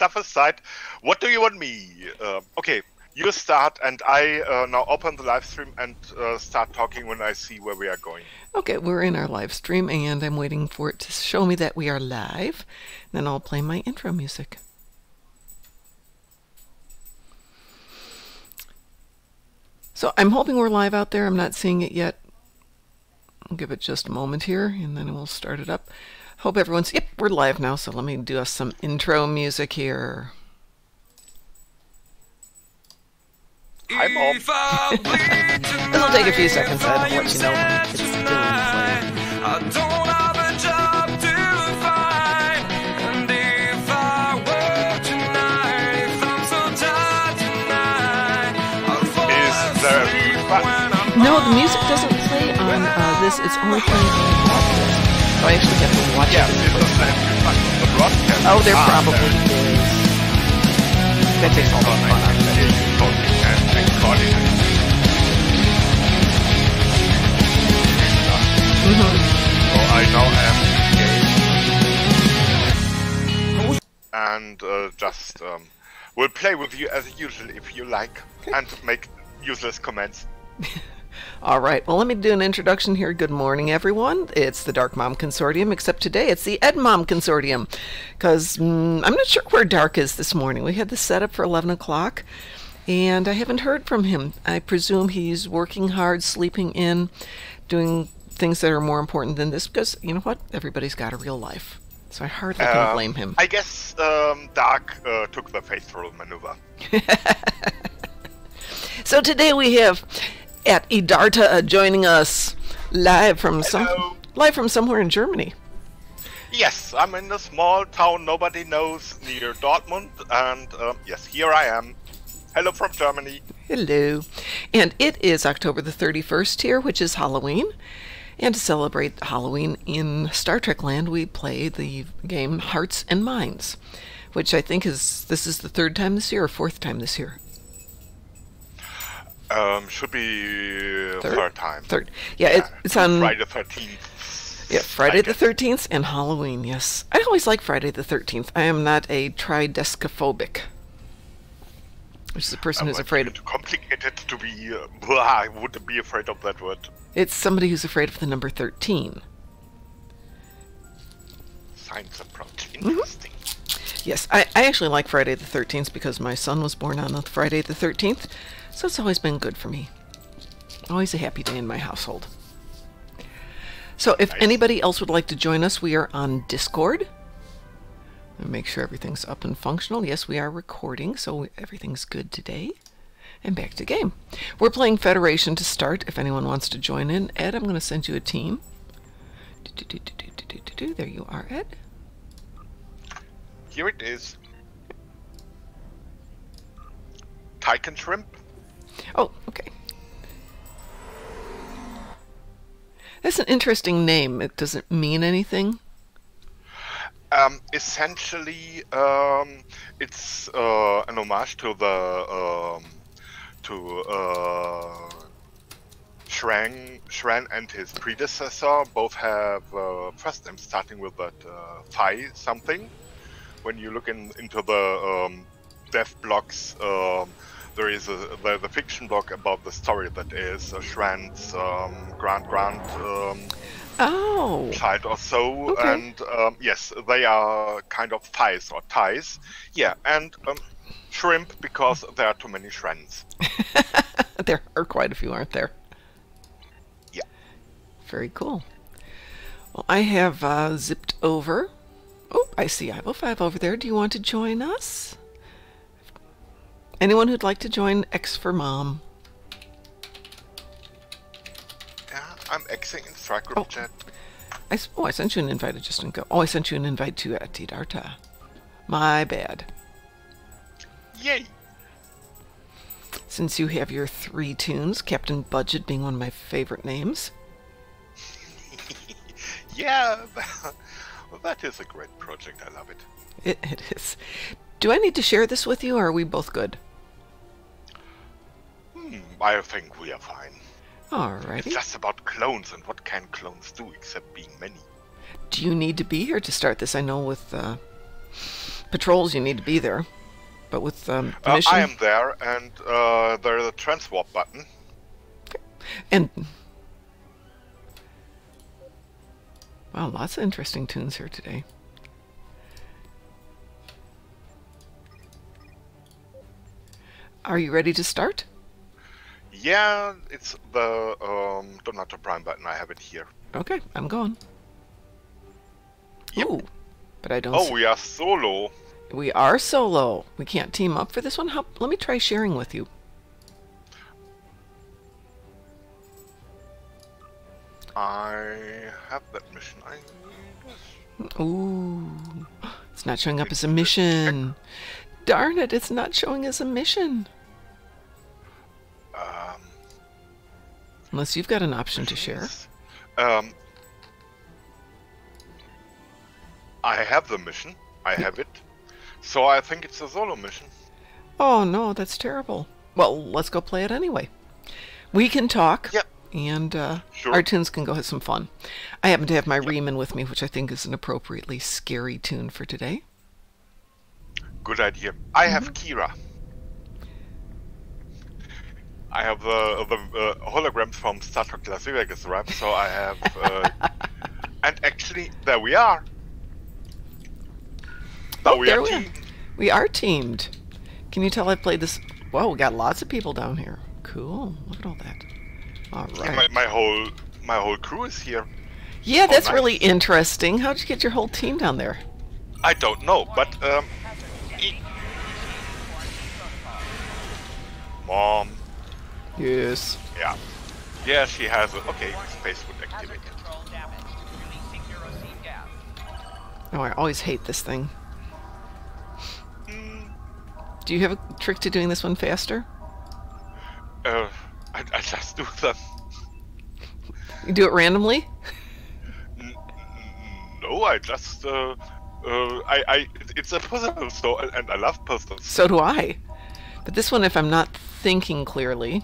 stuff aside, what do you want me? Okay, you start, and I now open the live stream and start talking when I see where we are going. Okay, we're in our live stream, and I'm waiting for it to show me that we are live. Then I'll play my intro music. So I'm hoping we're live out there. I'm not seeing it yet. I'll give it just a moment here, and then we'll start it up. Hope everyone's... Yep, we're live now, so let me do us some intro music here. Hi, Mom. It'll take a few seconds, I'll let you know when it's still playing. I don't have a job to find, and if I were tonight, if I'm so tired tonight, I'll fall asleep when I'm No, the music doesn't play on this, it's only playing on the podcast. So I actually have to watch Yeah, it. it doesn't have the broadcast. Oh, there probably is. That takes all the fun out of it. So I now am engaged and just will play with you as usual if you like, and make useless comments. All right, well, let me do an introduction here. Good morning, everyone. It's the Dark Mom Consortium, except today it's the Ed Mom Consortium, because I'm not sure where Dark is this morning. We had this set up for 11 o'clock, and I haven't heard from him. I presume he's working hard, sleeping in, doing things that are more important than this, because, you know what? Everybody's got a real life, so I hardly can blame him. I guess Dark took the faithful maneuver. So today we have at Idarta joining us live from somewhere in Germany. Yes, I'm in a small town nobody knows near Dortmund, and yes, here I am. Hello from Germany. Hello. And it is October the 31st here, which is Halloween. And to celebrate Halloween in Star Trek land, we play the game Hearts and Minds, which I think this is the third time this year or fourth time this year. Should be third time. Third. Yeah, it's on Friday the 13th. Yeah, Friday the 13th and Halloween, yes. I always like Friday the 13th. I am not a tridescaphobic, which is a person who's afraid of... Too complicated to be... I wouldn't be afraid of that word. It's somebody who's afraid of the number 13. Science approach. Interesting. Yes, I actually like Friday the 13th because my son was born on Friday the 13th, so it's always been good for me. Always a happy day in my household. So if anybody else would like to join us, we are on Discord. Make sure everything's up and functional. Yes, we are recording, so everything's good today. And back to game. We're playing Federation to start. If anyone wants to join in, Ed, I'm going to send you a team. There you are, Ed. Here it is. Titan Shrimp. Oh, okay. That's an interesting name. It doesn't mean anything. Essentially, it's an homage to the Shran and his predecessor. Both have first names starting with that Phi something. When you look into the dev blogs, there is the fiction blog about the story that is Shran's grand child or so, okay. And yes, they are kind of thighs or ties. Yeah, and shrimp because there are too many Shrans. There are quite a few, aren't there? Yeah. Very cool. Well, I have zipped over. Oh, I see Ivo5 over there. Do you want to join us? Anyone who'd like to join X for Mom? Yeah, I'm Xing in Strike Group chat. I sent you an invite. It just didn't go. Oh, I sent you an invite to Tidarta. My bad. Yay! Since you have your 3 tunes, Captain Budget being one of my favorite names. Yeah, well, that is a great project. I love it. It is. Do I need to share this with you, or are we both good? I think we are fine. Alrighty. It's just about clones, and what can clones do except being many? Do you need to be here to start this? I know with patrols, you need to be there. But with mission... I am there, and there's a transwarp button. And... Wow, lots of interesting tunes here today. Are you ready to start? Yeah, it's the Donato Prime button. I have it here. Okay, I'm going. Yep. Ooh, but I don't Oh, see... we are solo. We are solo. We can't team up for this one. Let me try sharing with you. I have that mission. Ooh, it's not showing up as a mission. Darn it, it's not showing as a mission. Unless you've got an option to share. I have the mission. I have it. So I think it's a solo mission. Oh no, that's terrible. Well, let's go play it anyway. We can talk. Yep. And Sure. our tunes can go have some fun. I happen to have my Riemann with me, which I think is an appropriately scary tune for today. Good idea. I have Kira. I have the holograms from Star Trek Las Vegas, right? So I have... and actually, there we are. Now we there are we are. teamed. We are teamed. Can you tell I've played this? Whoa, we got lots of people down here. Cool. Look at all that. All And right. my whole crew is here. Yeah, that's nice. really interesting. How'd you get your whole team down there? I don't know, but Mom. Yes. Yeah. Yeah, she has it. Okay, space would activate. Oh, I always hate this thing. Do you have a trick to doing this one faster? I just do them. You do it randomly? No, I just it's a puzzle, so and I love puzzles. So do I. But this one, if I'm not thinking clearly,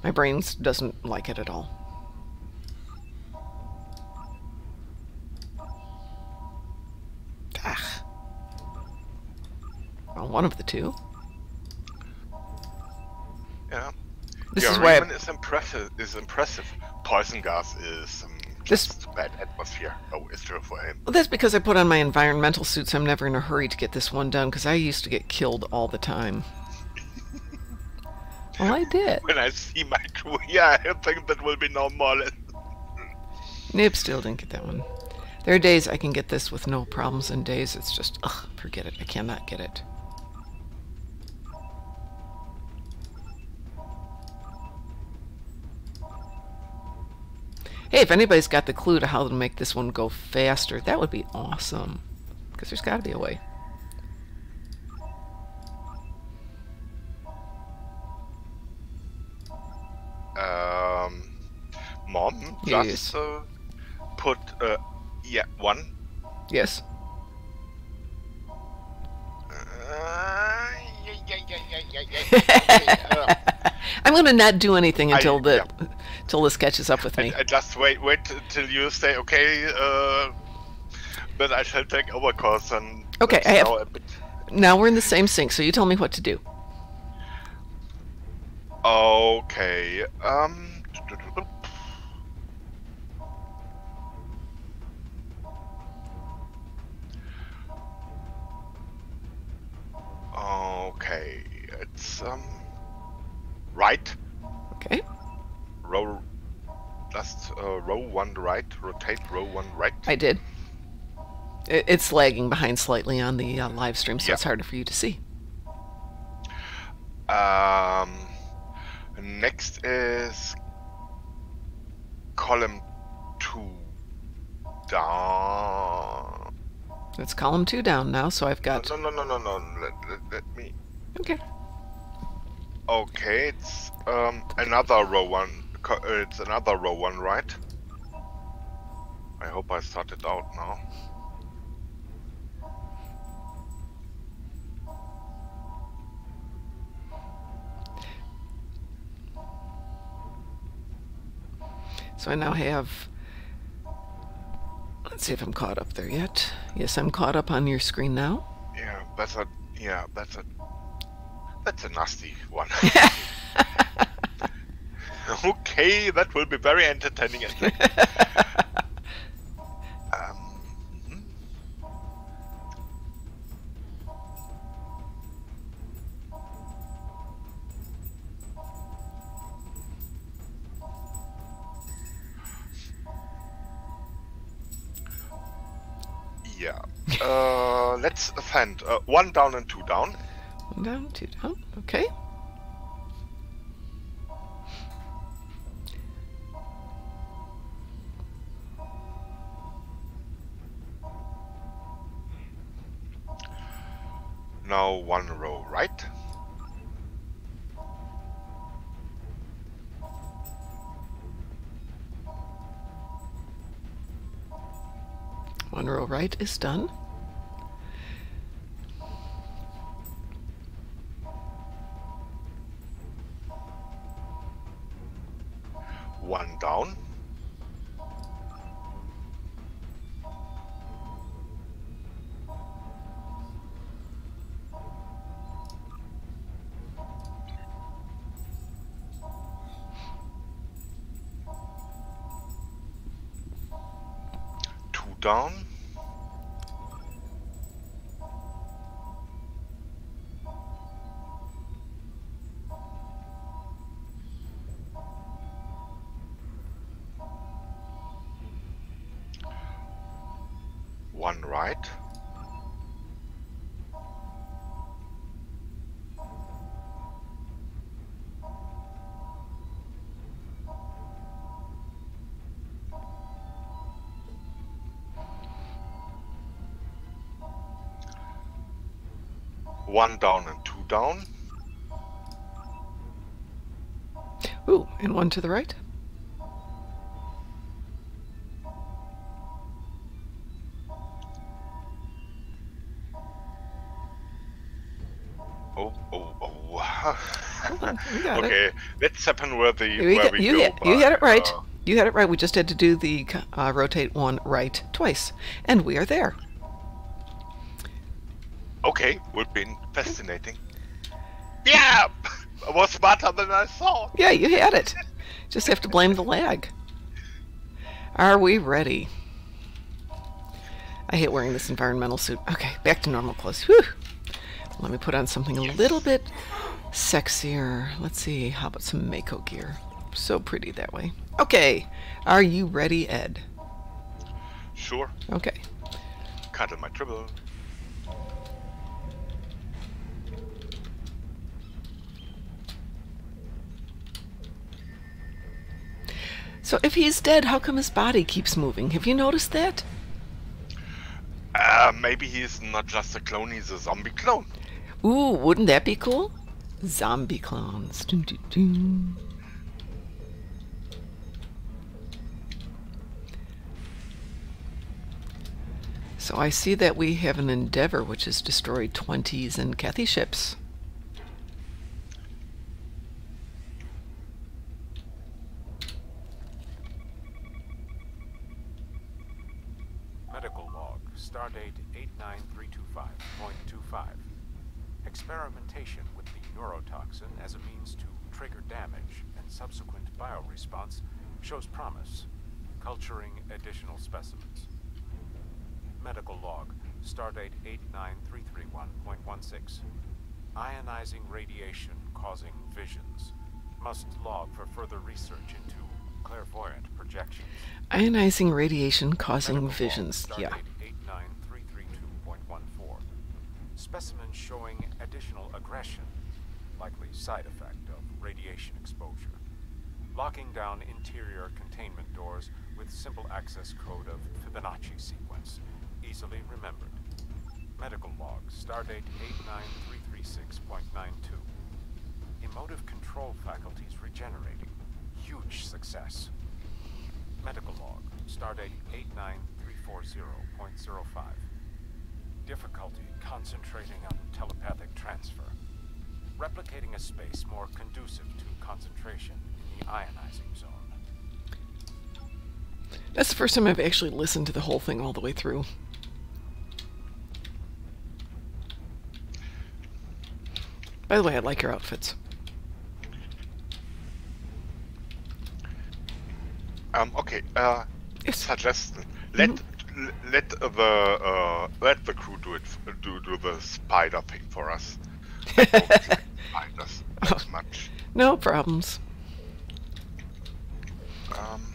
my brain doesn't like it at all. Ah. Well, one of the two. Yeah. This yeah, is why Riemann is impressive. Poison gas is just bad atmosphere. Oh, it's true for him. Well, that's because I put on my environmental suit, so I'm never in a hurry to get this one done, because I used to get killed all the time. Well, I did. When I see my crew, yeah, I think that will be normal. Nope, still didn't get that one. There are days I can get this with no problems, and days it's just, ugh, forget it. I cannot get it. Hey, if anybody's got the clue to how to make this one go faster, that would be awesome. Because there's got to be a way. Mom, Yes. just put yeah, one. Yes. I'm going to not do anything until till this catches up with me. I just wait till you say okay. But I shall take over course and Okay, that's I have- now a bit. Now we're in the same sync, so you tell me what to do. Okay. Okay, it's right. Okay. Row. Just row one right. Rotate row one right. I did. It's lagging behind slightly on the live stream, so Yeah. it's harder for you to see. Next is column 2 down. It's column 2 down now, so I've got... No. Let me. Okay. Okay, it's another row one. It's another row one, right? I hope I started out now. So I now have... Let's see if I'm caught up there yet. Yes, I'm caught up on your screen now. Yeah. That's a yeah. That's a nasty one. Okay, that will be very entertaining. I think. Mhm. Yeah. Let's offend. One down and two down. 1 down, 2 down. Okay. Now one row right. One row right is done. One down. Two down. One right. One down and two down. Ooh, and one to the right. Oh, oh, oh. Hold on, we got it. Okay, let's happen where the You where got- we you go. had- you had it by, right. You had it right. We just had to do the rotate one right twice, and we are there. Okay, would be fascinating. Yeah, I was smarter than I thought. Yeah, you had it. Just have to blame the lag. Are we ready? I hate wearing this environmental suit. Okay, back to normal clothes. Whew. Let me put on something a little bit sexier. Let's see, how about some Mako gear? So pretty that way. Okay, are you ready, Ed? Sure. Okay. Cut in my dribble. So if he's dead, how come his body keeps moving? Have you noticed that? Maybe he's not just a clone, he's a zombie clone. Ooh, wouldn't that be cool? Zombie clones. Dun, dun, dun. So I see that we have an Endeavor which has destroyed 20s and Cathy ships. Medical log, stardate 89325.25. Experimentation with the neurotoxin as a means to trigger damage and subsequent bioresponse shows promise. Culturing additional specimens. Medical log, stardate 89331.16. Ionizing radiation causing visions. Must log for further research into clairvoyant projections. Ionizing radiation causing Medical log, visions. Yeah. stardate 89332.14. Specimens showing additional aggression, likely side effect of radiation exposure. Locking down interior containment doors with simple access code of Fibonacci sequence, easily remembered. Medical log, stardate 89336.92. Emotive control faculties regenerating. Huge success. Medical log, stardate 89340.05. Difficulty concentrating on telepathic transfer. Replicating a space more conducive to concentration in the ionizing zone. That's the first time I've actually listened to the whole thing all the way through. By the way, I like your outfits. Okay. Yes. Suggestion. Let the crew do it. Do the spider thing for us. I don't like spiders that much. No problems. Um,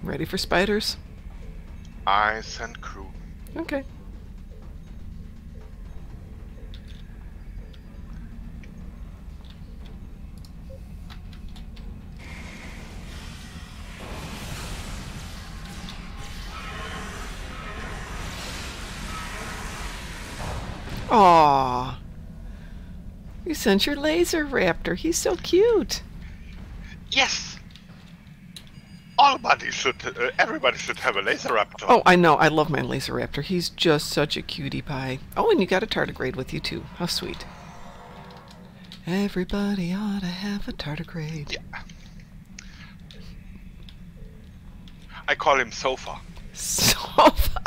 Ready for spiders? I send crew. Okay. Aww. You sent your laser raptor. He's so cute. Yes. Everybody should have a laser raptor. Oh, I know. I love my laser raptor. He's just such a cutie pie. Oh, and you got a tardigrade with you too. How sweet. Everybody ought to have a tardigrade. Yeah. I call him Sofa. Sofa.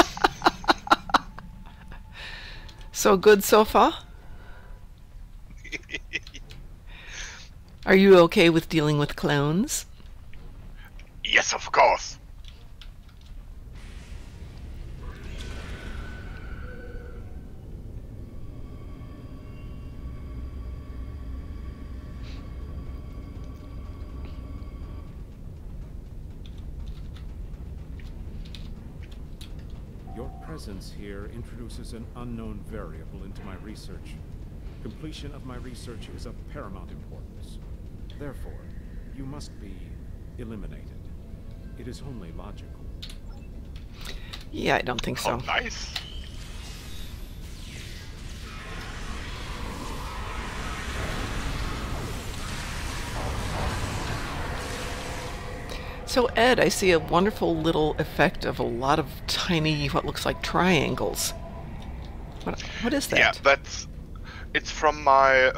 So good, Sofa? Are you okay with dealing with clones? Yes, of course. Your presence here introduces an unknown variable into my research. Completion of my research is of paramount importance. Therefore, you must be eliminated. It is only logical. Yeah, I don't think so. Oh, nice. So, Ed, I see a wonderful little effect of a lot of tiny, what looks like triangles. What is that? Yeah, it's from my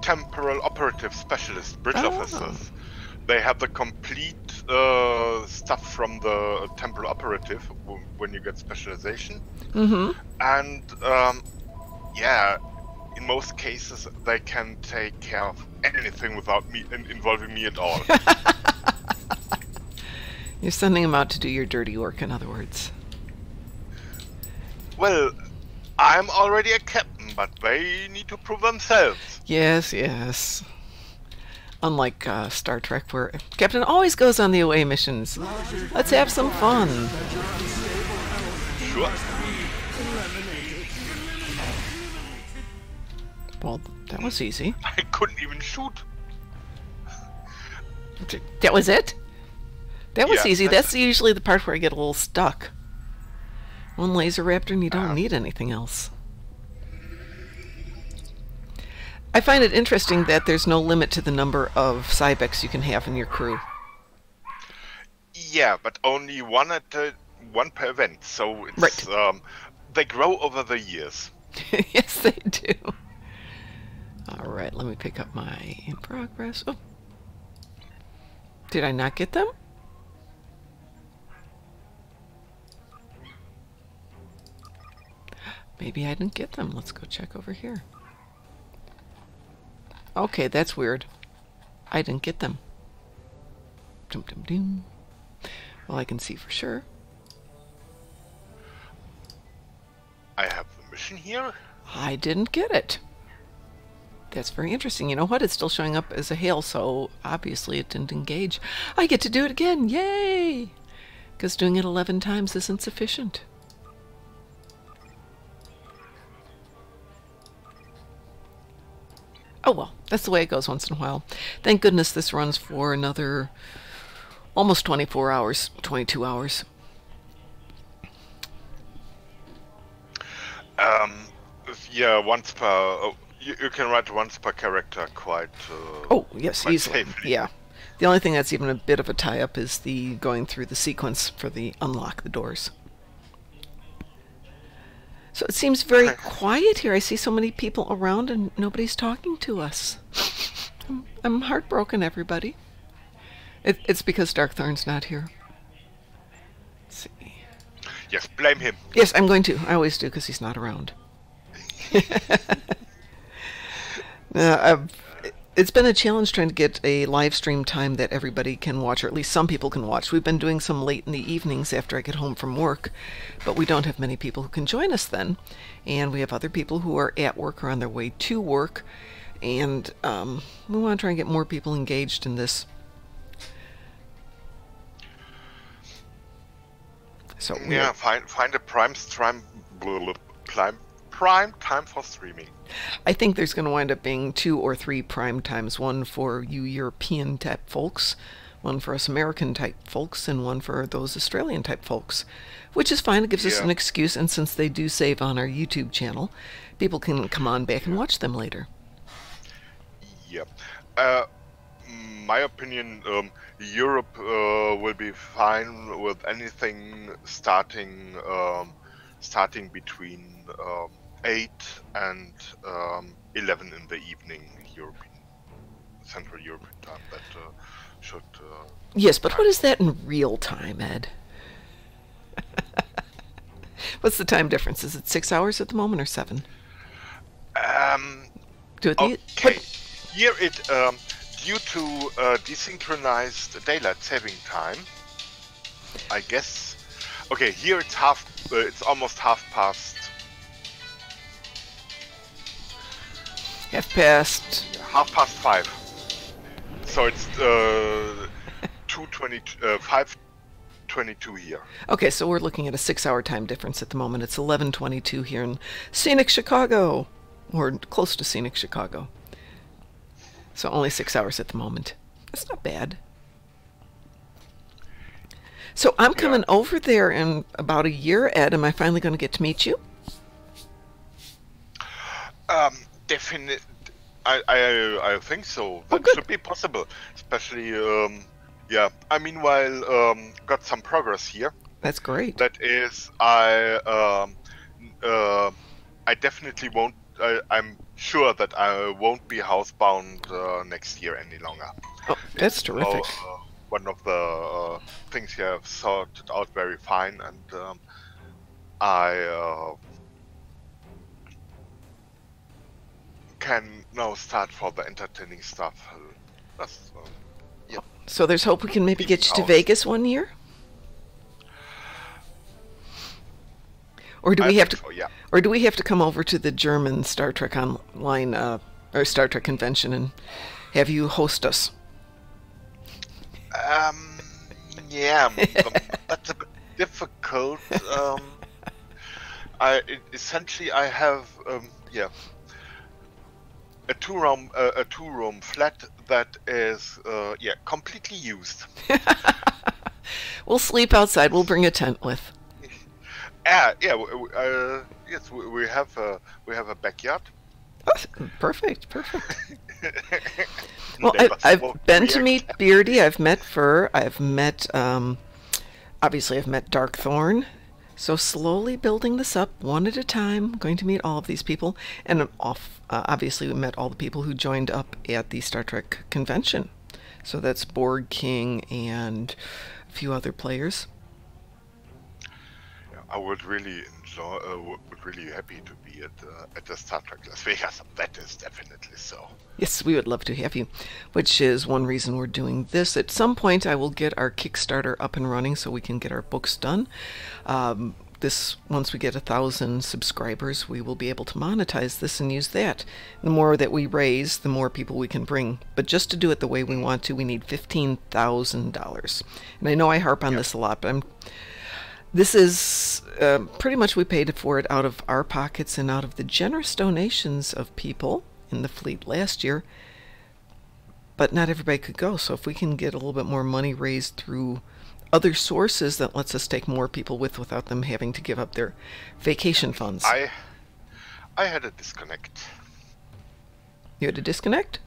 temporal operative specialist bridge officers. They have the complete stuff from the temporal operative when you get specialization. Mm-hmm. And yeah, in most cases they can take care of anything without me involving me at all. You're sending them out to do your dirty work, in other words. Well, I'm already a captain, but they need to prove themselves. Yes, yes. Unlike Star Trek, where Captain always goes on the away missions. Let's have some fun. Sure. Well, that was easy. I couldn't even shoot. That was it? That was Yeah, easy. That's usually the part where I get a little stuck. One laser raptor and you don't need anything else. I find it interesting that there's no limit to the number of Cybex you can have in your crew. Yeah, but only one per event, so it's Right. They grow over the years. Yes, they do. All right, let me pick up my in progress. Oh, did I not get them? Maybe I didn't get them. Let's go check over here. Okay, that's weird. I didn't get them. Dum dum dum. Well, I can see for sure. I have the mission here. I didn't get it. That's very interesting. You know what? It's still showing up as a hail, so obviously it didn't engage. I get to do it again. Yay! Because doing it 11 times isn't sufficient. Oh well, that's the way it goes once in a while. Thank goodness this runs for another almost 24 hours, 22 hours. Yeah, once per. You can write once per character quite. Oh yes, quite easily. safely. Yeah. The only thing that's even a bit of a tie-up is the going through the sequence for the unlock the doors. So it seems very quiet here. I see so many people around and nobody's talking to us. I'm heartbroken, everybody. It's because Darkthorn's not here. Let's see. Yes, blame him. Yes, I'm going to. I always do because he's not around. It's been a challenge trying to get a live stream time that everybody can watch, or at least some people can watch. We've been doing some late in the evenings after I get home from work, but we don't have many people who can join us then. And we have other people who are at work or on their way to work, and we want to try and get more people engaged in this. So yeah, find a prime time for streaming. I think there's going to wind up being 2 or 3 prime times, one for you European type folks, one for us American type folks, and one for those Australian type folks, which is fine. It gives us an excuse, and since they do save on our YouTube channel, people can come on back and watch them later. Yep. My opinion, Europe will be fine with anything starting between 8 and 11 in the evening, Central European time. That should. Yes, but what is that in real time, Ed? What's the time difference? Is it 6 hours at the moment or 7? Okay. Here it due to desynchronized daylight saving time, I guess. Okay, here it's it's almost half past. Half past 5. So it's 5:22 here. Okay, so we're looking at a 6-hour time difference at the moment. It's 11:22 here in scenic Chicago, or close to scenic Chicago. So only 6 hours at the moment. That's not bad. So I'm coming over there in about a year, Ed. Am I finally going to get to meet you? Definitely. I think so. That should be possible. Especially, I meanwhile got some progress here. That's great. That is, I definitely won't. I'm sure that I won't be housebound next year any longer. Oh, that's terrific. One of the things you have sorted out very fine, and I can now start for the entertaining stuff. So there's hope we can maybe get you to Vegas one year? Or do we have to? So, yeah. Or do we have to come over to the German Star Trek Online or Star Trek convention and have you host us? That's a bit difficult. I have a two-room flat that is completely used. We'll sleep outside. We'll bring a tent with. Yes, we have a backyard. Perfect. Well, I've been to meet Beardy. I've met Fur. I've met, obviously, I've met Darkthorn. So slowly building this up one at a time. Going to meet all of these people, and obviously we met all the people who joined up at the Star Trek convention. So that's Borg King and a few other players. I would really enjoy. Would really happy to be at the Star Trek Las Vegas. That is definitely so. Yes, we would love to have you, which is one reason we're doing this. At some point, I will get our Kickstarter up and running so we can get our books done. Once we get 1,000 subscribers, we will be able to monetize this and use that. The more that we raise, the more people we can bring. But just to do it the way we want to, we need $15,000. And I know I harp on this a lot, but this is pretty much we paid for it out of our pockets and out of the generous donations of people in the fleet last year. But not everybody could go, so if we can get a little bit more money raised through other sources, that lets us take more people without them having to give up their vacation funds. I had a disconnect. You had a disconnect?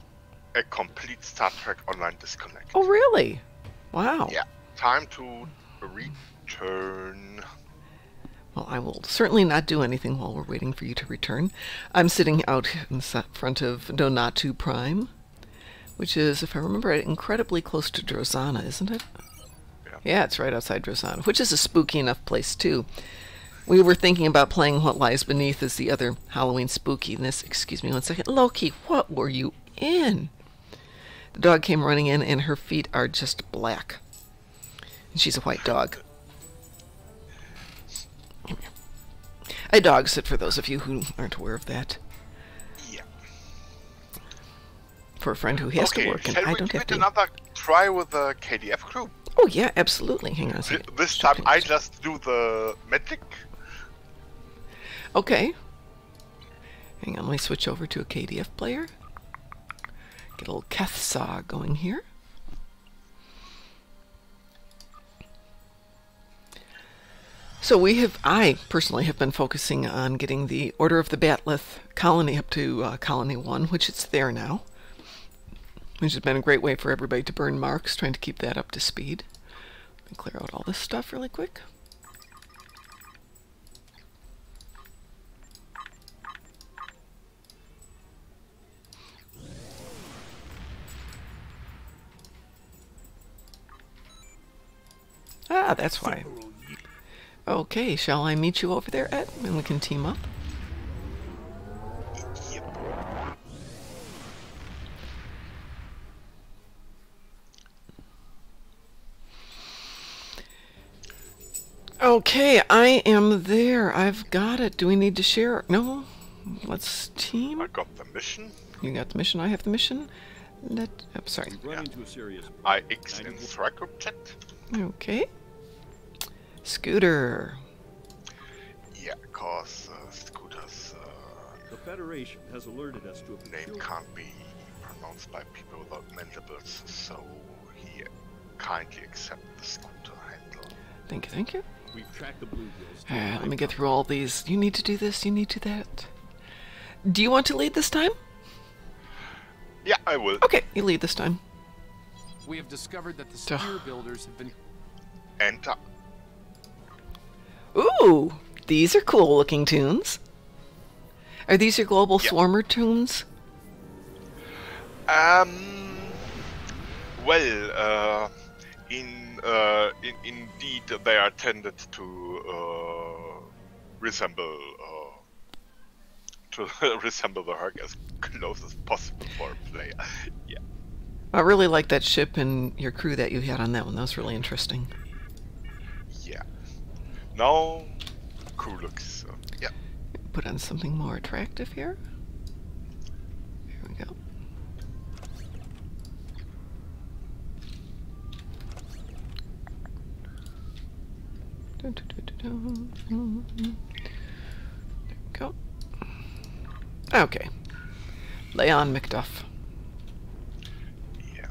A complete Star Trek Online disconnect. Oh, really? Wow. Yeah. Time to return. Well, I will certainly not do anything while we're waiting for you to return. I'm sitting out in front of Donatu Prime, which is, if I remember right, incredibly close to Drozana, isn't it? Yeah, it's right outside Drozana, which is a spooky enough place, too. We were thinking about playing What Lies Beneath as the other Halloween spookiness. Excuse me one second. Loki, what were you in? The dog came running in, and her feet are just black. And she's a white dog. I dog sit, for those of you who aren't aware of that. Yeah. For a friend who has to work, and I don't have give it to. another try with the KDF crew? Oh, yeah, absolutely. Hang on a second. This time I just do the magic. Okay. Hang on, let me switch over to a KDF player. Get a little Kethsaw going here. So I personally have been focusing on getting the Order of the Batleth colony up to Colony 1, which it's there now. Which has been a great way for everybody to burn marks, trying to keep that up to speed. Let me clear out all this stuff really quick. Ah, that's why. Okay, shall I meet you over there, Ed? And we can team up? Yep. Okay, I am there. I've got it. Do we need to share? No? Let's team. I got the mission. You got the mission, I have the mission. I'm sorry. Yeah. I X in Threat group chat. Okay. Scooter. Yeah, cause Scooter's The Federation has alerted us to a name peculiar... can't be pronounced by people without mandibles, so he kindly accepted the Scooter handle. Thank you, thank you. We've tracked the bluegills. Let me get through all these. You need to do this, you need to do that. Do you want to lead this time? Yeah, I will. Okay, you lead this time. We have discovered that the spear builders have been... Enter. Ooh, these are cool looking tunes. Are these your global Yeah. swarmer tunes? Well, indeed, they are tended to resemble the Herc as close as possible for a player. Yeah. I really like that ship and your crew that you had on that one. That was really interesting. Yeah. Now, crew looks. Yeah. Put on something more attractive here. Here we go. There we go. Okay. Lay on, Macduff. Yeah.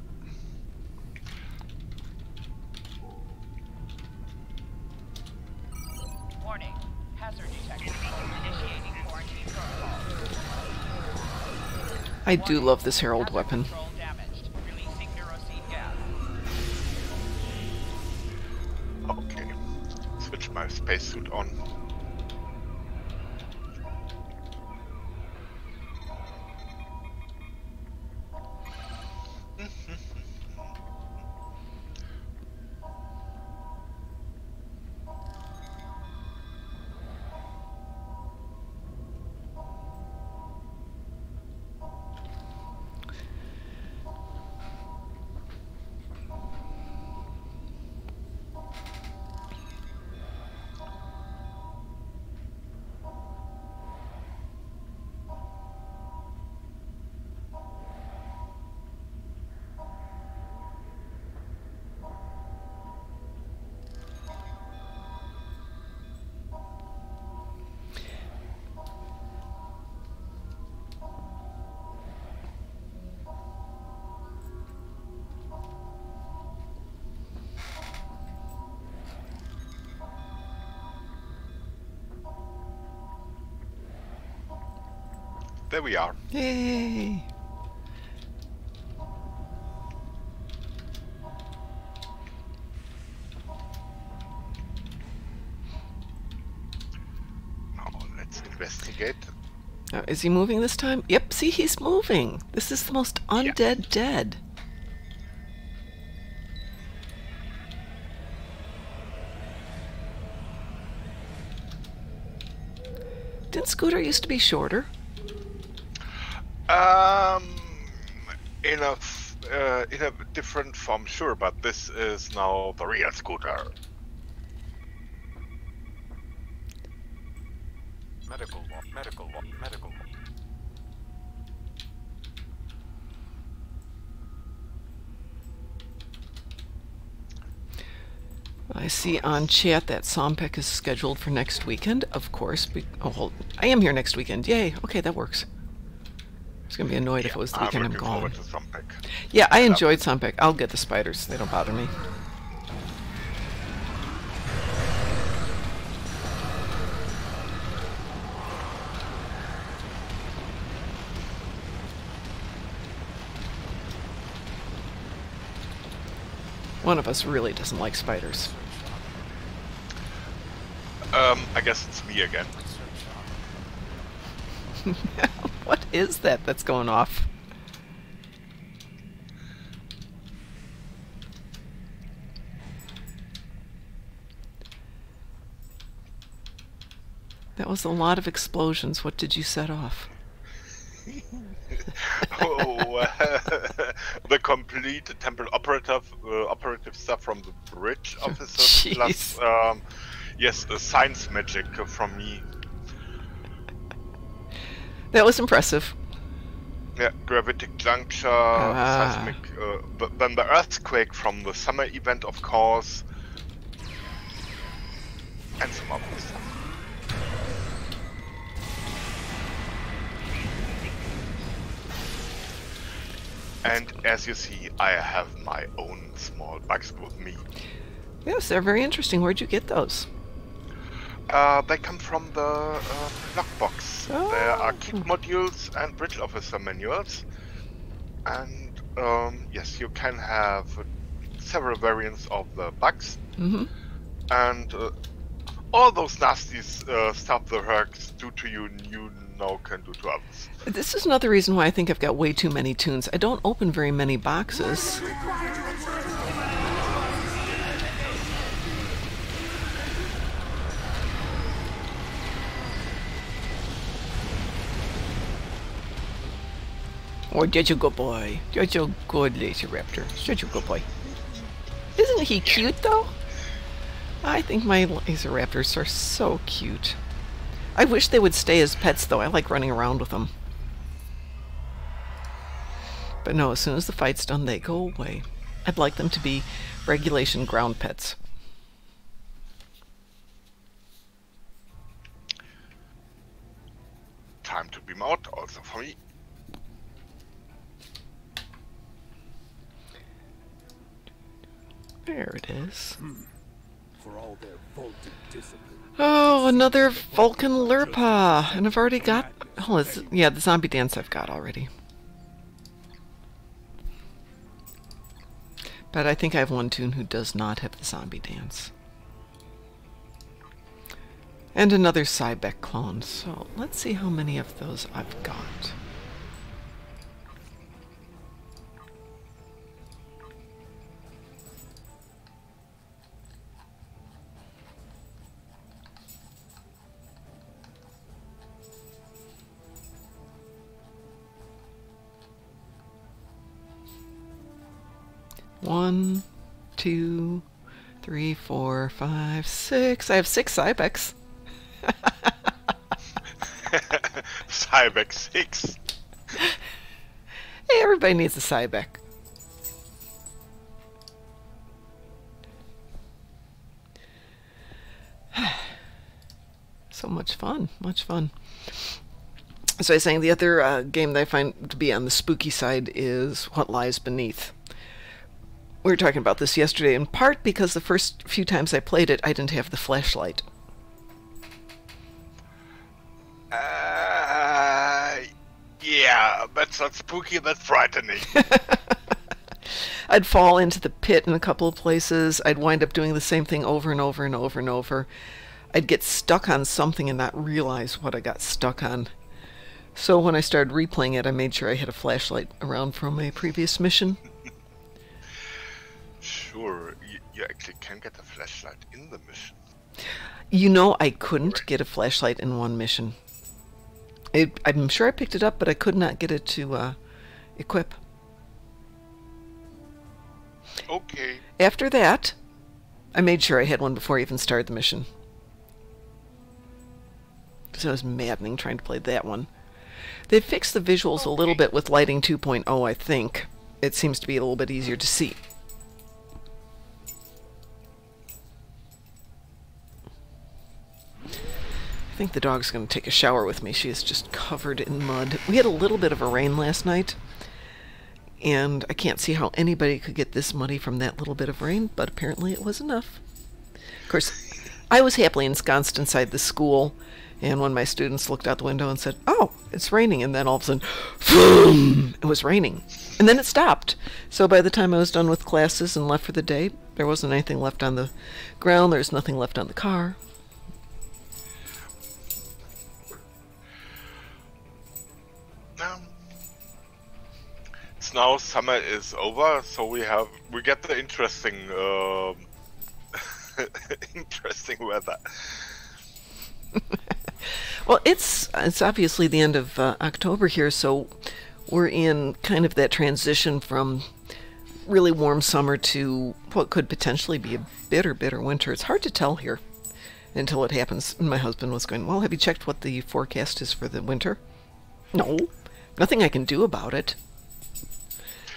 Warning. Hazard detected. Initiating quarantine protocol. I do love this Herald weapon. Control damaged. Releasing neuroseed gas. Okay. Switch my spacesuit on. There we are. Yay! Now let's investigate. Now, is he moving this time? Yep, see, he's moving. This is the most undead dead. scooter used to be shorter. In a different form, sure, but this is now the real scooter. Medical law. Medical law. Medical law. I see on chat that Sompek is scheduled for next weekend, of course. Oh, hold. I am here next weekend. Yay. Okay, that works. I was going to be annoyed if it was the weekend I'm looking gone. forward to Sompek. Yeah, I enjoyed Sompek. I'll get the spiders. They don't bother me. One of us really doesn't like spiders. I guess it's me again. What is that that's going off? That was a lot of explosions. What did you set off? The complete temple operative stuff from the bridge officers, plus yes, science magic from me. That was impressive. Yeah, gravitic juncture, seismic, then the earthquake from the summer event, of course, and some other stuff. And as you see, I have my own small bugs with me. Yes, they're very interesting. Where'd you get those? They come from the lockbox. Oh. There are kit modules and bridge officer manuals. And yes, you can have several variants of the bugs. Mm-hmm. And all those nasty stuff the Hercs do to you, you now can do to others. This is another reason why I think I've got way too many tunes. I don't open very many boxes. Oh, such a good boy. Such a good laser raptor. Such a good boy. Isn't he cute, though? I think my laser raptors are so cute. I wish they would stay as pets, though. I like running around with them. But no, as soon as the fight's done, they go away. I'd like them to be regulation ground pets. Time to beam out, also for me. There it is. For all their vaulted discipline. Oh, another Vulcan Lurpa. And I've already got... Oh, yeah, the zombie dance I've got already. But I think I have one tune who does not have the zombie dance. And another Cybeck clone. So let's see how many of those I've got. One, two, three, four, five, six. I have 6 Cybeks. Cybeck 6. Hey, everybody needs a Cybeck. So much fun, much fun. So I was saying the other game that I find to be on the spooky side is What Lies Beneath. We were talking about this yesterday, in part because the first few times I played it, I didn't have the flashlight. Yeah, that's not spooky, that's frightening. I'd fall into the pit in a couple of places. I'd wind up doing the same thing over and over and over and over. I'd get stuck on something and not realize what I got stuck on. So when I started replaying it, I made sure I had a flashlight around from a previous mission. Sure, you actually can get a flashlight in the mission. You know, I couldn't get a flashlight in one mission. I'm sure I picked it up, but I could not get it to equip. Okay. After that, I made sure I had one before I even started the mission. Because it was maddening trying to play that one. They fixed the visuals a little bit with Lighting 2.0, I think. It seems to be a little bit easier to see. I think the dog's going to take a shower with me. She is just covered in mud. We had a little bit of a rain last night, and I can't see how anybody could get this muddy from that little bit of rain, but apparently it was enough. Of course, I was happily ensconced inside the school, and when my students looked out the window and said, "Oh, it's raining," and then all of a sudden, boom, it was raining. And then it stopped. So by the time I was done with classes and left for the day, there wasn't anything left on the ground. There was nothing left on the car. It's now summer is over, so we get the interesting interesting weather. Well, it's obviously the end of October here, so we're in kind of that transition from really warm summer to what could potentially be a bitter, bitter winter. It's hard to tell here until it happens. And my husband was going, "Well, have you checked what the forecast is for the winter?" No, nothing I can do about it.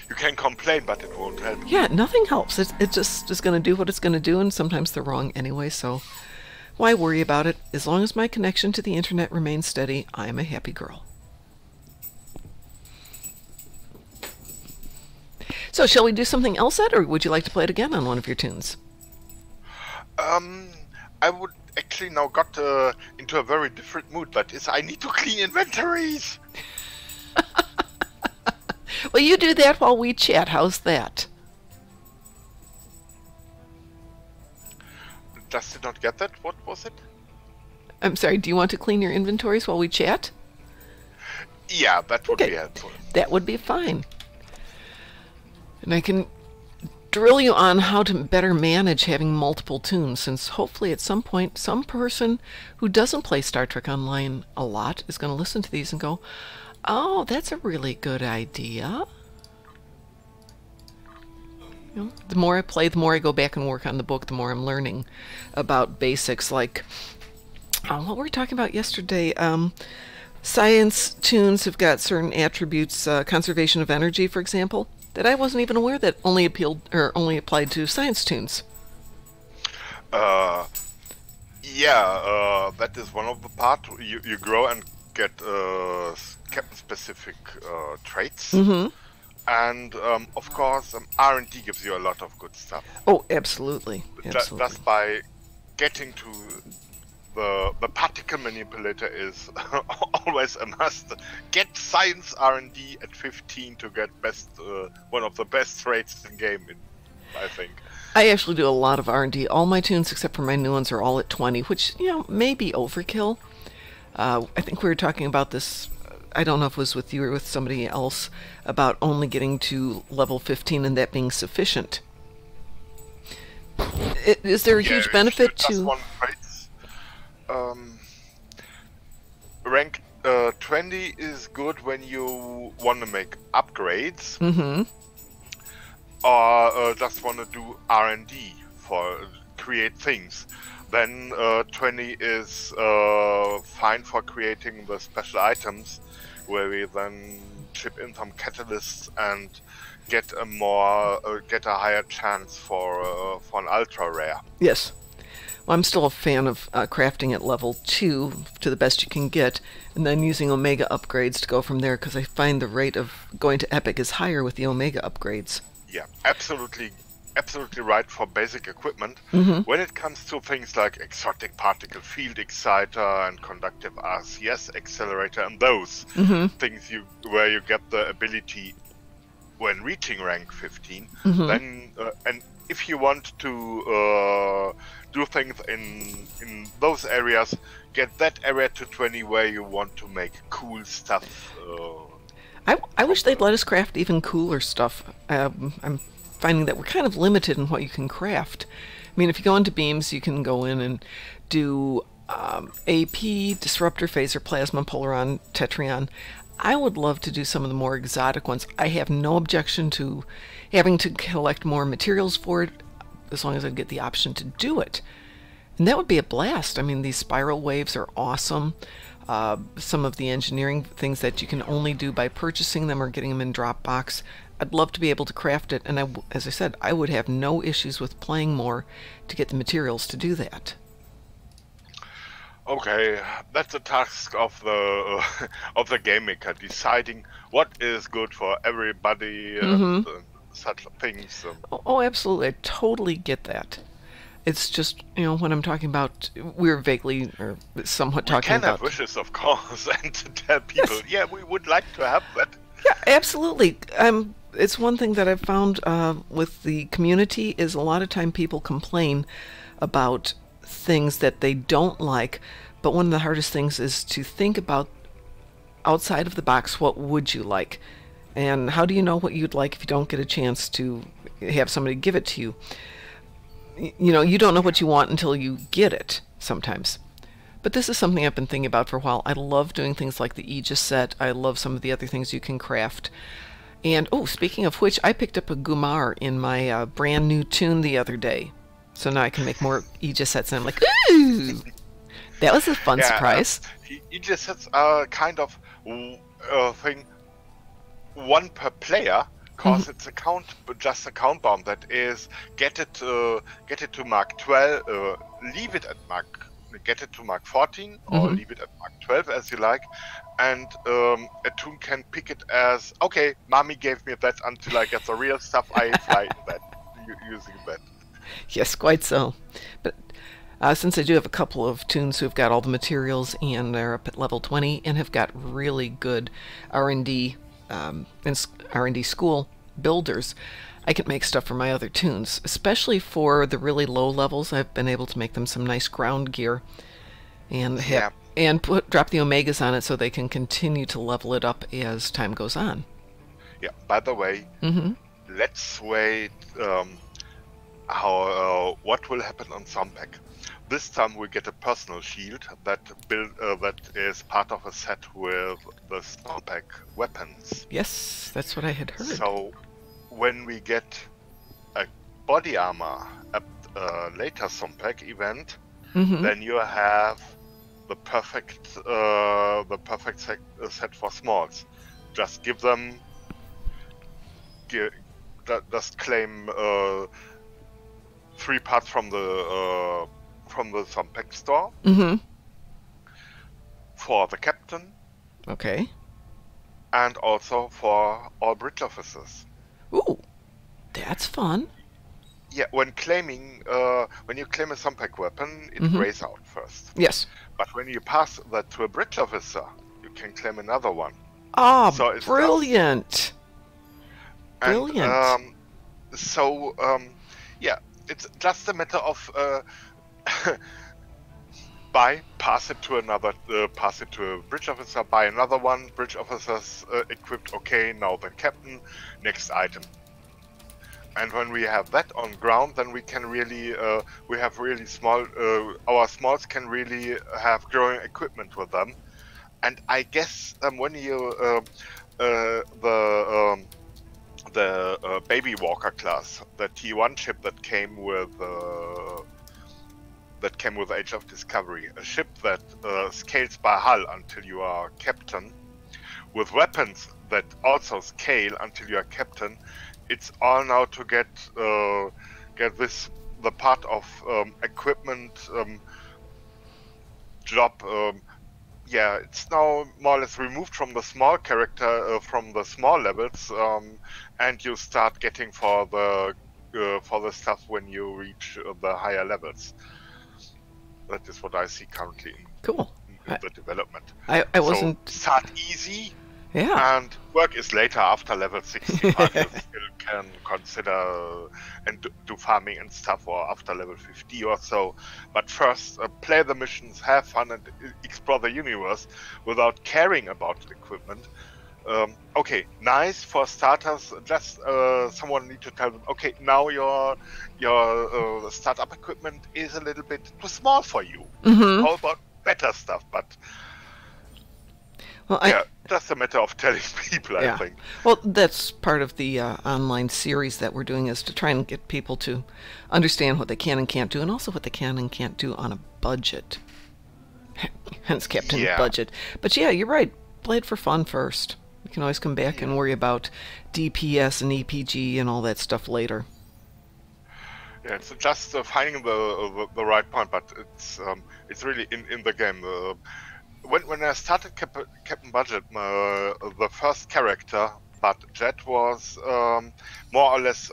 You can complain, but it won't help. Yeah, nothing helps. It just is going to do what it's going to do, and sometimes they're wrong anyway, so why worry about it? As long as my connection to the internet remains steady, I am a happy girl. So, shall we do something else, Ed, or would you like to play it again on one of your tunes? I would actually now got into a very different mood. That is, I need to clean inventories. Well, you do that while we chat. How's that? Just did not get that. What was it? I'm sorry, do you want to clean your inventories while we chat? Yeah, that would Okay. be helpful. That would be fine. And I can drill you on how to better manage having multiple tunes, since hopefully at some point some person who doesn't play Star Trek Online a lot is going to listen to these and go, "Oh, that's a really good idea." You know, the more I play, the more I go back and work on the book, the more I'm learning about basics like what were we talking about yesterday? Science tunes have got certain attributes, conservation of energy, for example, that I wasn't even aware that only applied to science tunes. Yeah, that is one of the part. You grow and get captain-specific traits. Mm-hmm. And of course, R&D gives you a lot of good stuff. Oh, absolutely. Absolutely. Just by getting to the particle manipulator is always a must. Get science R&D at 15 to get one of the best traits in game, I think. I actually do a lot of R&D. All my tunes, except for my new ones, are all at 20, which, may be overkill. I think we were talking about this, I don't know if it was with you or with somebody else, about only getting to level 15 and that being sufficient. Is there a huge benefit to... One trait. Rank 20 is good when you want to make upgrades. Mm-hmm. Or just want to do R&D for create things. Then 20 is fine for creating the special items, where we then chip in some catalysts and get a higher chance for an ultra rare. Yes. Well, I'm still a fan of crafting at level 2 to the best you can get, and then using Omega upgrades to go from there, because I find the rate of going to Epic is higher with the Omega upgrades. Yeah, absolutely right for basic equipment. Mm-hmm. When it comes to things like exotic particle field exciter and conductive RCS accelerator and those things where you get the ability when reaching rank 15, then and if you want to do things in those areas, get that area to 20 where you want to make cool stuff. I wish they'd let us craft even cooler stuff. I'm finding that we're kind of limited in what you can craft. I mean, if you go into beams, you can go in and do AP, Disruptor, Phaser, Plasma, Polaron, Tetrion. I would love to do some of the more exotic ones. I have no objection to having to collect more materials for it, as long as I get the option to do it. And that would be a blast. I mean, these spiral waves are awesome. Some of the engineering things that you can only do by purchasing them or getting them in Dropbox. I'd love to be able to craft it, and as I said, I would have no issues with playing more to get the materials to do that. Okay, that's the task of the of the game maker, deciding what is good for everybody and such things. Oh, absolutely. I totally get that. It's just, when I'm talking about, we're vaguely or somewhat talking We can about... have wishes, of course, and to tell people, yeah, we would like to have that. Yeah, absolutely. It's one thing that I've found with the community is a lot of time people complain about things that they don't like, but one of the hardest things is to think about outside of the box, what would you like? And how do you know what you'd like if you don't get a chance to have somebody give it to you? You don't know what you want until you get it sometimes. But this is something I've been thinking about for a while. I love doing things like the Aegis set. I love some of the other things you can craft. And, speaking of which, I picked up a Gumar in my brand new tune the other day. So now I can make more Aegis sets, and I'm like, ooh! That was a fun surprise. Aegis sets are kind of thing, one per player, because it's just a count bomb that is get it to Mark 12, leave it at get it to Mark 14 or leave it at Mark 12 as you like, and a tune can pick it as, okay, mommy gave me that until I get the real stuff, I fly that using that. Yes, quite so. But since I do have a couple of tunes who've got all the materials and they're up at level 20 and have got really good R&D and R&D school builders, I can make stuff for my other tunes, especially for the really low levels. I've been able to make them some nice ground gear and drop the Omegas on it so they can continue to level it up as time goes on. Yeah, by the way, let's wait what will happen on Zompack. This time we get a personal shield that is part of a set with the Zompack weapons. Yes, that's what I had heard. So when we get a body armor at a later Zompack event, then you have the perfect set for smalls. Just give them, just claim 3 parts from the Zompack store for the captain. Okay. And also for all bridge officers. Ooh, that's fun. Yeah, when you claim a Zompack weapon, it grays out first. Yes. But when you pass that to a bridge officer, you can claim another one. Ah, so it's brilliant! Brilliant. Yeah, it's just a matter of pass it to a bridge officer, buy another one, bridge officers equipped, okay, now the captain, next item. And when we have that on ground, then we can really, we have really small, our smalls can really have growing equipment with them. And I guess when you, the Baby Walker class, the T1 ship that came with Age of Discovery, a ship that scales by hull until you are captain, with weapons that also scale until you are captain. It's all now to get this the part of equipment job. Yeah, it's now more or less removed from the small character, from the small levels, and you start getting for the stuff when you reach the higher levels. That is what I see currently Cool. in the development. I wasn't... So start easy, Yeah. and work is later after level 65. You still can consider and do farming and stuff, or after level 50 or so. But first, play the missions, have fun, and explore the universe without caring about equipment. Okay, nice for starters. Just someone need to tell them. Okay, now your startup equipment is a little bit too small for you. Mm-hmm. How about better stuff? But Well, yeah, just a matter of telling people. I yeah. think. Well, that's part of the online series that we're doing, is to try and get people to understand what they can and can't do, and also what they can and can't do on a budget. Hence Captain Yeah. Budget. But yeah, you're right. Play it for fun first. You can always come back and worry about DPS and EPG and all that stuff later. Yeah, it's just finding the right point, but it's really in the game. When I started Captain Budget, the first character, but Jet was more or less.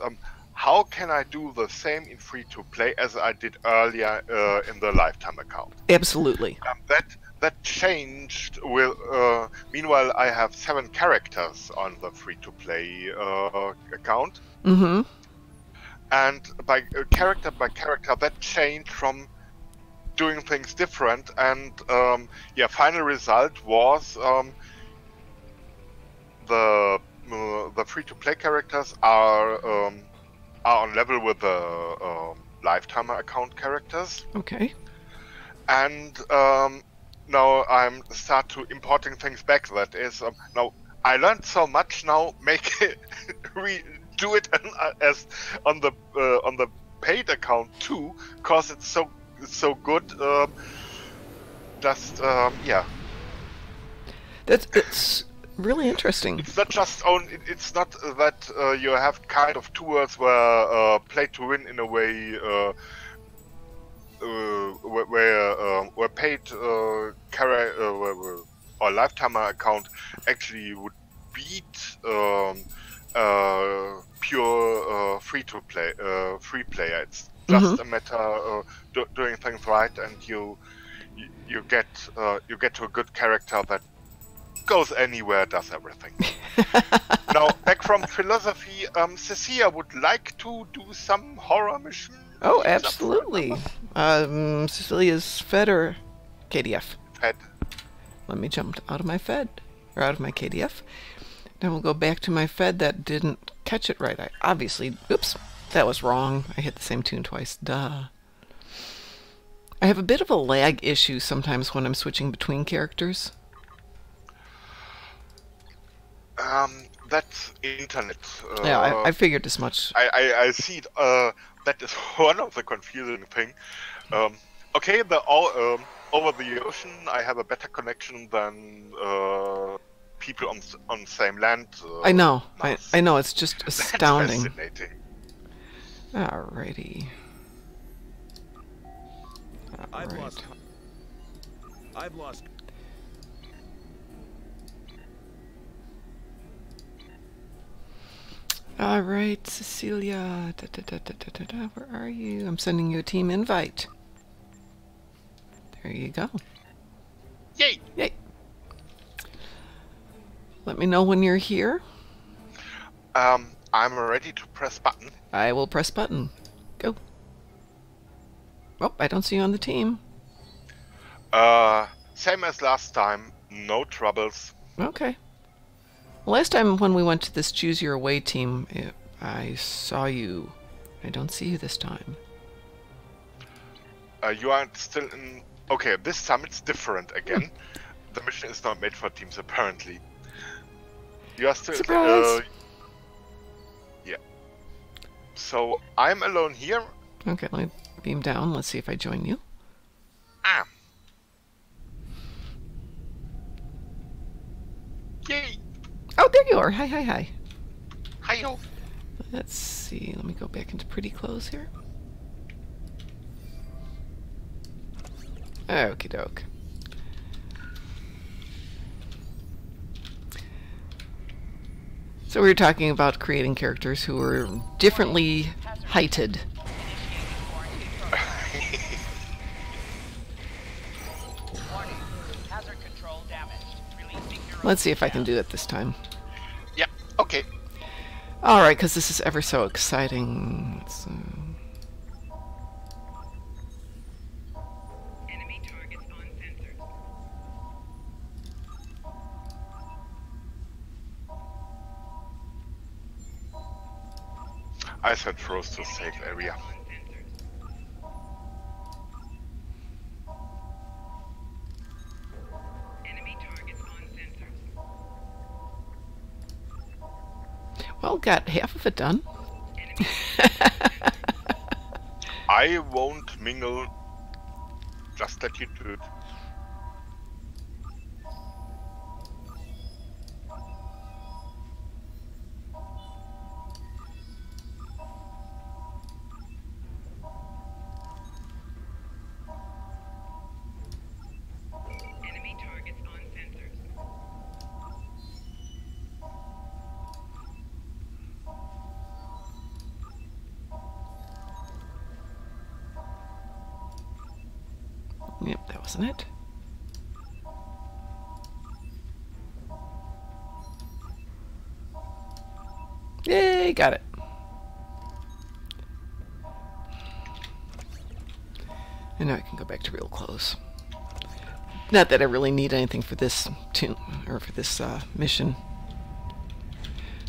How can I do the same in free-to-play as I did earlier in the lifetime account? Absolutely. That changed with. Meanwhile, I have 7 characters on the free-to-play account, Mm-hmm. and by character, that changed from doing things different. And final result was the free-to-play characters are on level with the lifetime account characters. Okay. And now I'm start to importing things back. That is now I learned so much. Now make it do it as on the paid account too, cause it's so good. Yeah. It's really interesting. It's not just It's not that you have kind of tours where play to win in a way. Where paid or lifetime account actually would beat pure free player. It's just a matter of doing things right, and you get to a good character that goes anywhere, does everything. Now back from philosophy, Cecilia would like to do some horror mission. Oh, absolutely. Cecilia's Fed or KDF? Fed. Let me jump out of my Fed, or out of my KDF. Then we'll go back to my Fed that didn't catch it right. I obviously, oops, that was wrong. I hit the same tune twice. Duh. I have a bit of a lag issue sometimes when I'm switching between characters. That's internet. Yeah, I figured as much. I see it. That is one of the confusing thing. Okay, over the ocean, I have a better connection than people on same land. I know. Mars. I know. It's just astounding. That's fascinating. Alrighty. I've Alright. lost. Alright, Cecilia. Where are you? I'm sending you a team invite. There you go. Yay! Yay. Let me know when you're here. I'm ready to press button. I will press button. Go. Oh, I don't see you on the team. Same as last time. No troubles. Okay. Last time when we went to this Choose Your Away team, I saw you. I don't see you this time. You are still in. Okay, this time it's different again. The mission is not made for teams apparently. You are still. Surprise! Yeah. So I'm alone here. Okay, let me beam down. Let's see if I join you. Ah. Yay! Oh, there you are. Hi, hi, hi. Hi-yo. Let's see. Let me go back into pretty clothes here. Okie doke. So we were talking about creating characters who were differently heighted. Warning. Hazard control damaged. Releasing your Let's see if I can do it this time. Yeah. Okay. Alright, because this is ever so exciting. Enemy targets on sensors. I said froze to safe area. Enemy targets on sensors. Well, got half of it done. I won't mingle. Just let you do it. Enemy targets on sensors. Yep, that wasn't it. Yay, got it. And now I can go back to real close. Not that I really need anything for this tune or for this mission.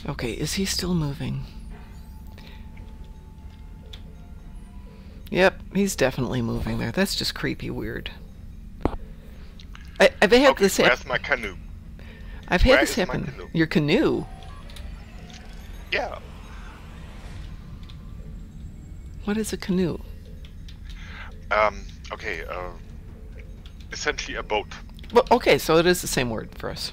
Okay, is he still moving? Yep, he's definitely moving there. That's just creepy weird. I've had Okay, this happen. where's my canoe? I've had where this is my happen. canoe? Your canoe? Yeah. What is a canoe? Okay, essentially a boat. Well, okay, so it is the same word for us.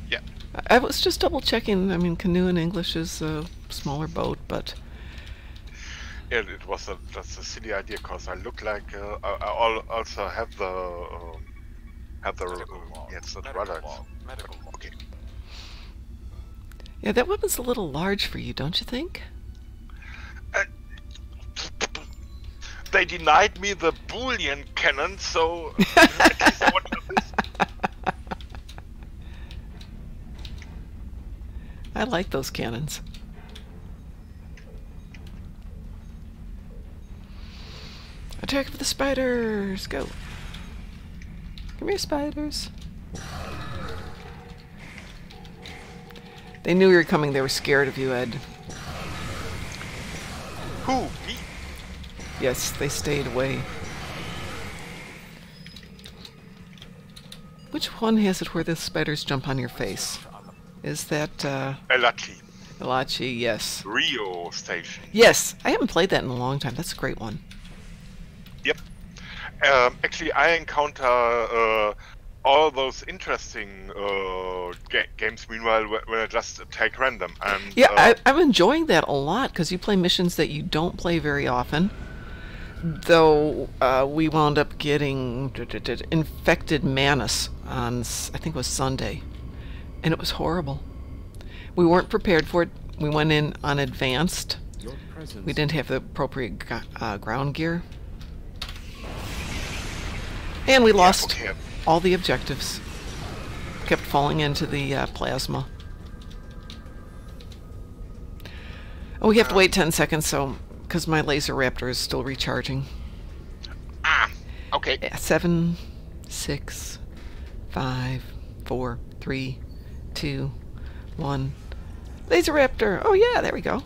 Yeah. I was just double checking. I mean, canoe in English is a smaller boat, but Yeah, it was just a silly idea because I look like also have the Medical log. yeah, it's not Medical rudder. log. Medical log. Okay. yeah, that weapon's a little large for you, don't you think? They denied me the Boolean cannon, so at least I want to do this. I like those cannons. Attack of the spiders! Go! Come here, spiders. They knew you were coming. They were scared of you, Ed. Who? Me? Yes, they stayed away. Which one has it where the spiders jump on your face? Is that, Elachi. Elachi? Yes. Rio Station. Yes! I haven't played that in a long time. That's a great one. Yep. Actually, I encounter all those interesting games. Meanwhile, when I just take random, and Yeah, I'm enjoying that a lot because you play missions that you don't play very often. Though we wound up getting infected Manus on, I think it was Sunday, and it was horrible. We weren't prepared for it. We went in unadvanced. Your presence. We didn't have the appropriate ground gear. And we lost okay. all the objectives. Kept falling into the plasma. Oh, we have to wait 10 seconds, so because my laser raptor is still recharging. Okay. 7, 6, 5, 4, 3, 2, 1. Laser raptor! Oh yeah, there we go.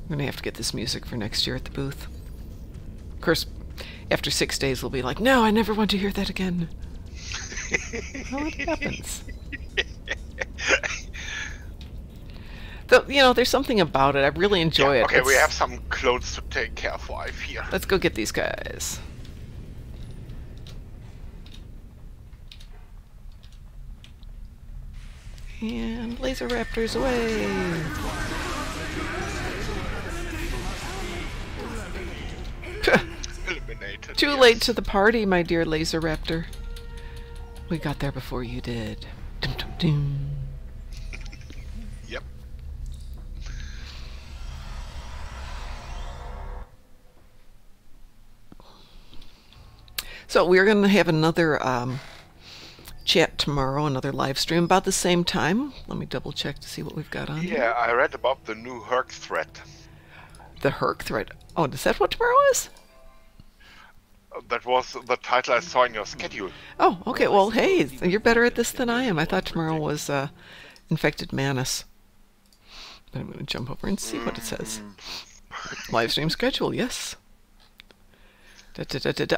I'm gonna have to get this music for next year at the booth. Of course, after 6 days, we'll be like, no, I never want to hear that again. Well, it happens. Though, you know, there's something about it. I really enjoy it. Okay, we It's- have some clothes to take care of I fear. Let's go get these guys. And laser raptors away. Eliminated. Too yes. late to the party, my dear laser raptor. We got there before you did. Dum, dum, dum. Yep. So we're going to have another chat tomorrow, another live stream about the same time. Let me double check to see what we've got on here. Yeah, I read about the new Herc threat. The Herc threat. Oh, is that what tomorrow is? That was the title I saw in your schedule. Oh, okay. Well, hey, you're better at this than I am. I thought tomorrow was Infected Manus. But I'm going to jump over and see what it says. Live stream schedule, yes.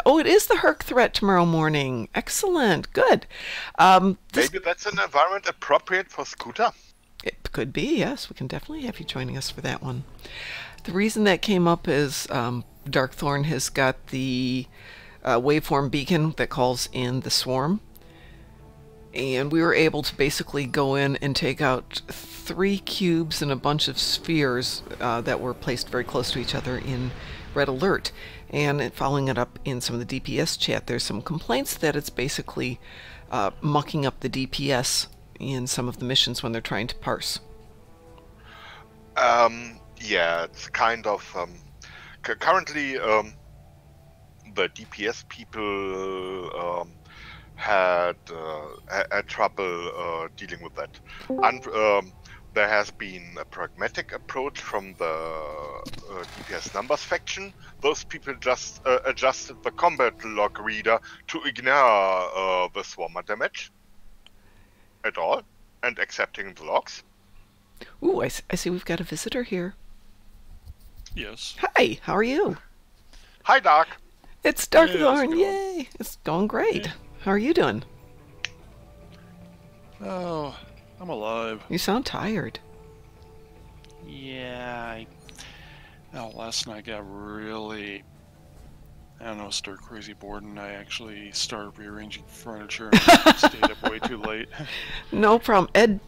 Oh, it is the Herc threat tomorrow morning. Excellent. Good. Maybe that's an environment appropriate for Scooter. It could be, yes. We can definitely have you joining us for that one. The reason that came up is Darkthorn has got the waveform beacon that calls in the swarm. And we were able to basically go in and take out 3 cubes and a bunch of spheres that were placed very close to each other in red alert. And following it up in some of the DPS chat, there's some complaints that it's basically mucking up the DPS in some of the missions when they're trying to parse. Yeah, it's kind of... currently, the DPS people had trouble dealing with that. And there has been a pragmatic approach from the DPS numbers faction. Those people just adjusted the combat log reader to ignore the swarmer damage at all and accepting the logs. Ooh, I see we've got a visitor here. Yes. Hi, how are you? Hi, Doc. It's Hey, how's it Darkthorn, going? yay! It's going great. Hey. How are you doing? Oh, I'm alive. You sound tired. Yeah, last night got really, I don't know, stir crazy bored, and I actually started rearranging furniture and stayed up way too late. No problem. Ed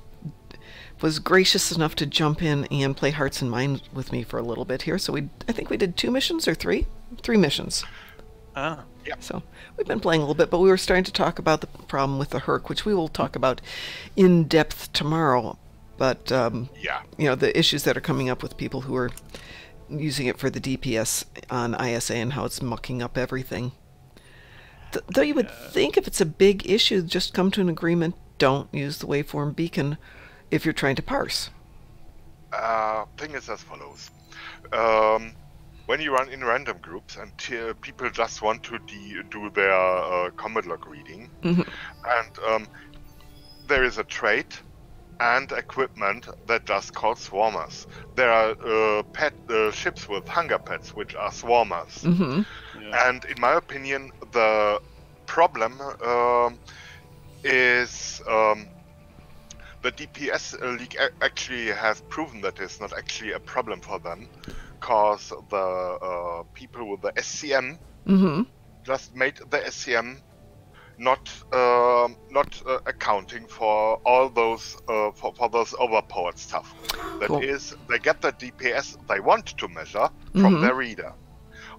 was gracious enough to jump in and play Hearts and Minds with me for a little bit here. So I think we did 2 missions or 3? 3 missions. Ah, So we've been playing a little bit, but we were starting to talk about the problem with the Herc, which we will talk about in depth tomorrow. But Yeah. you know, the issues that are coming up with people who are using it for the DPS on ISA and how it's mucking up everything. Though you would think if it's a big issue, just come to an agreement. Don't use the waveform beacon if you're trying to parse. Thing is as follows. When you run in random groups and people just want to do their combat log reading, and there is a trait and equipment that just called swarmers. There are ships with hunger pets, which are swarmers. yeah. And in my opinion, the problem is the DPS League actually has proven that it's not actually a problem for them, because the people with the SCM just made the SCM not accounting for all those for those overpowered stuff. That Cool. is, they get the DPS they want to measure from their reader.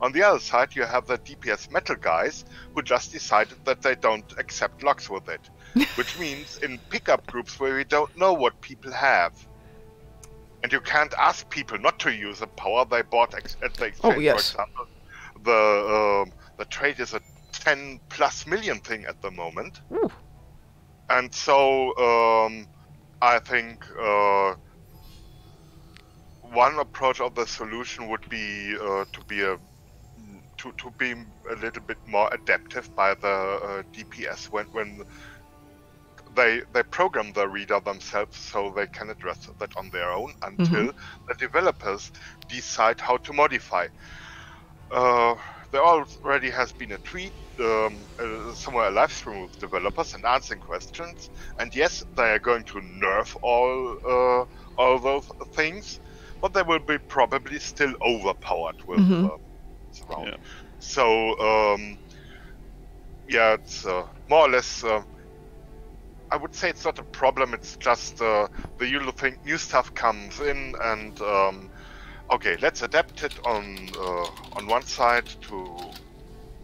On the other side, you have the DPS metal guys who just decided that they don't accept logs with it, which means in pickup groups where we don't know what people have, and you can't ask people not to use a power they bought at the exchange. Oh, yes. For example, the trade is a 10+ million thing at the moment. Ooh. And so I think one approach of the solution would be to be a little bit more adaptive by the DPS when they program the reader themselves, so they can address that on their own until the developers decide how to modify. There already has been a tweet, somewhere a live stream with developers and answering questions, and yes, they are going to nerf all those things, but they will be probably still overpowered with surround. Yeah. So yeah, it's more or less. I would say it's not a problem. It's just the usual thing. New stuff comes in, and okay, let's adapt it on one side to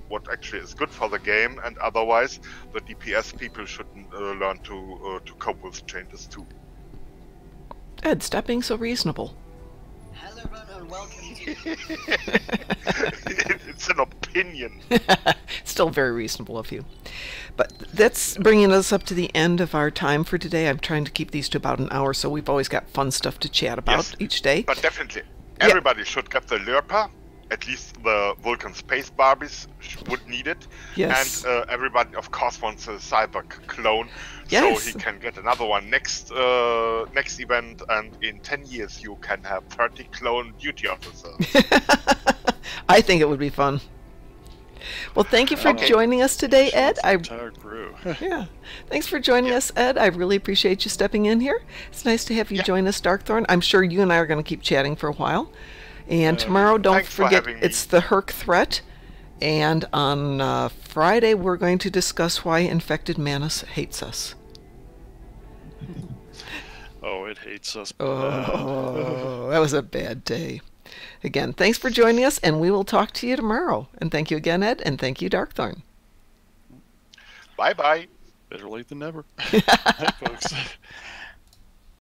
what actually is good for the game, and otherwise, the DPS people should learn to cope with changes too. Ed, stop being so reasonable. Hello everyone and welcome to... It's an opinion. Still very reasonable of you. But that's bringing us up to the end of our time for today. I'm trying to keep these to about an hour, so we've always got fun stuff to chat about Yes, each day. But definitely, everybody should get the Lurper at least the Vulcan space Barbies would need it. Yes. And everybody, of course, wants a cyber clone, Yes. so he can get another one next event. And in 10 years, you can have 30 clone duty officers. I think it would be fun. Well, thank you for joining us today, Ed. Entire crew. Yeah. Thanks for joining us, Ed. I really appreciate you stepping in here. It's nice to have you join us, Darkthorn. I'm sure you and I are going to keep chatting for a while. And tomorrow, don't Thanks for forget, having me. it's the Herc threat. And on Friday, we're going to discuss why Infected Manus hates us. Oh, it hates us. Oh, that was a bad day. Again, thanks for joining us, and we will talk to you tomorrow. And thank you again, Ed, and thank you, Darkthorn. Bye-bye. Better late than never. Bye, folks.